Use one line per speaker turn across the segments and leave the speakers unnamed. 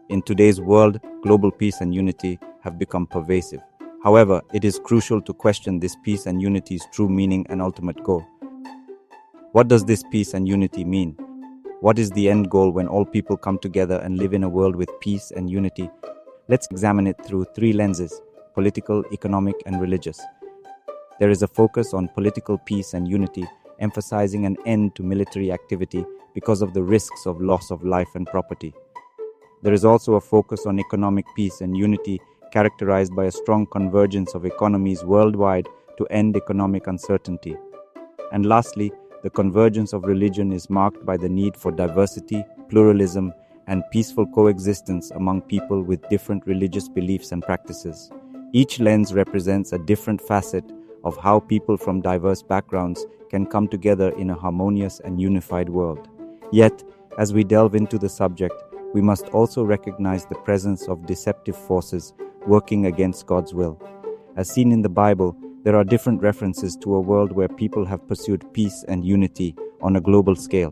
In today's world, global peace and unity have become pervasive. However, it is crucial to question this peace and unity's true meaning and ultimate goal. What does this peace and unity mean? What is the end goal when all people come together and live in a world with peace and unity? Let's examine it through three lenses: political, economic, and religious. There is a focus on political peace and unity, emphasizing an end to military activity because of the risks of loss of life and property. There is also a focus on economic peace and unity, characterized by a strong convergence of economies worldwide to end economic uncertainty. And lastly, the convergence of religion is marked by the need for diversity, pluralism, and peaceful coexistence among people with different religious beliefs and practices. Each lens represents a different facet of how people from diverse backgrounds can come together in a harmonious and unified world. Yet, as we delve into the subject, we must also recognize the presence of deceptive forces working against God's will. As seen in the Bible, there are different references to a world where people have pursued peace and unity on a global scale.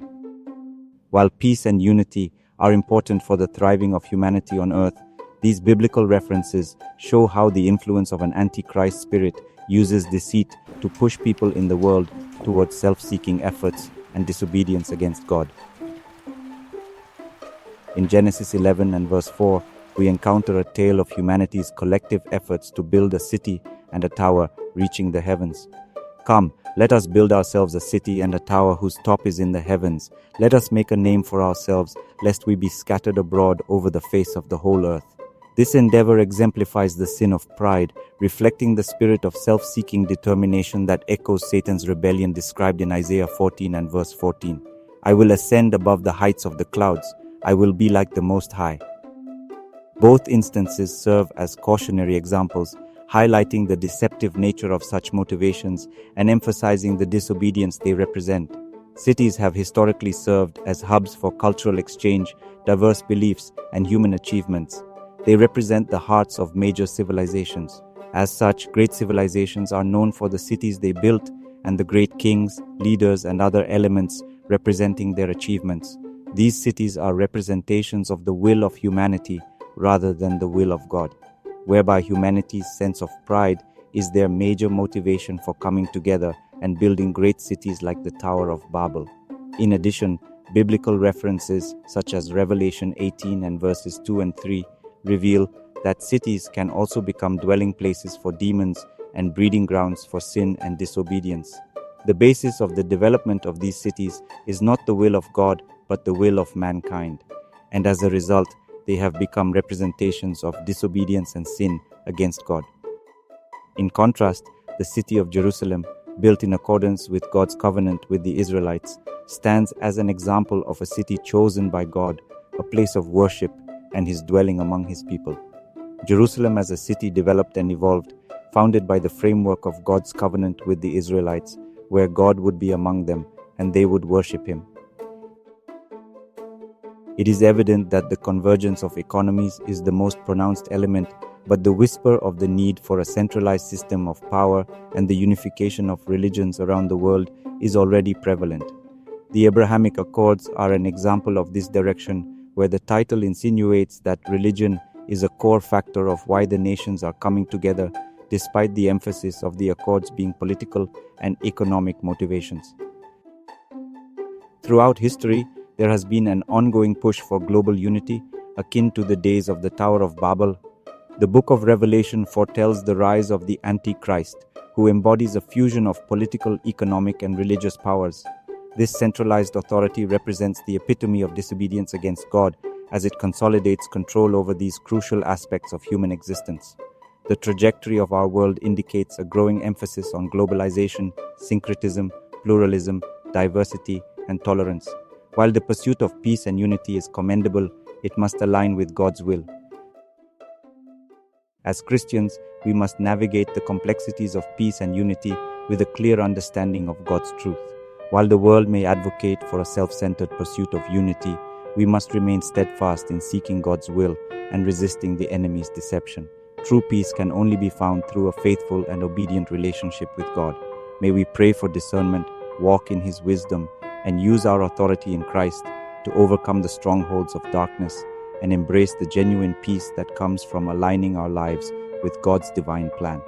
While peace and unity are important for the thriving of humanity on earth, these biblical references show how the influence of an antichrist spirit uses deceit to push people in the world towards self-seeking efforts and disobedience against God. In Genesis 11 and verse 4, we encounter a tale of humanity's collective efforts to build a city and a tower reaching the heavens. Come, let us build ourselves a city and a tower whose top is in the heavens. Let us make a name for ourselves, lest we be scattered abroad over the face of the whole earth. This endeavor exemplifies the sin of pride, reflecting the spirit of self-seeking determination that echoes Satan's rebellion described in Isaiah 14 and verse 14. I will ascend above the heights of the clouds. I will be like the Most High. Both instances serve as cautionary examples, highlighting the deceptive nature of such motivations and emphasizing the disobedience they represent. Cities have historically served as hubs for cultural exchange, diverse beliefs, and human achievements. They represent the hearts of major civilizations. As such, great civilizations are known for the cities they built and the great kings, leaders, and other elements representing their achievements. These cities are representations of the will of humanity rather than the will of God, whereby humanity's sense of pride is their major motivation for coming together and building great cities like the Tower of Babel. In addition, biblical references such as Revelation 18 and verses 2 and 3 reveal that cities can also become dwelling places for demons and breeding grounds for sin and disobedience. The basis of the development of these cities is not the will of God, but the will of mankind, and as a result, they have become representations of disobedience and sin against God. In contrast, the city of Jerusalem, built in accordance with God's covenant with the Israelites, stands as an example of a city chosen by God, a place of worship, and his dwelling among his people. Jerusalem as a city developed and evolved, founded by the framework of God's covenant with the Israelites, where God would be among them and they would worship him. It is evident that the convergence of economies is the most pronounced element, but the whisper of the need for a centralized system of power and the unification of religions around the world is already prevalent. The Abrahamic Accords are an example of this direction, where the title insinuates that religion is a core factor of why the nations are coming together, despite the emphasis of the Accords being political and economic motivations. Throughout history, there has been an ongoing push for global unity, akin to the days of the Tower of Babel. The book of Revelation foretells the rise of the Antichrist, who embodies a fusion of political, economic, and religious powers. This centralized authority represents the epitome of disobedience against God, as it consolidates control over these crucial aspects of human existence. The trajectory of our world indicates a growing emphasis on globalization, syncretism, pluralism, diversity, and tolerance. While the pursuit of peace and unity is commendable, it must align with God's will. As Christians, we must navigate the complexities of peace and unity with a clear understanding of God's truth. While the world may advocate for a self-centered pursuit of unity, we must remain steadfast in seeking God's will and resisting the enemy's deception. True peace can only be found through a faithful and obedient relationship with God. May we pray for discernment, walk in His wisdom, and use our authority in Christ to overcome the strongholds of darkness and embrace the genuine peace that comes from aligning our lives with God's divine plan.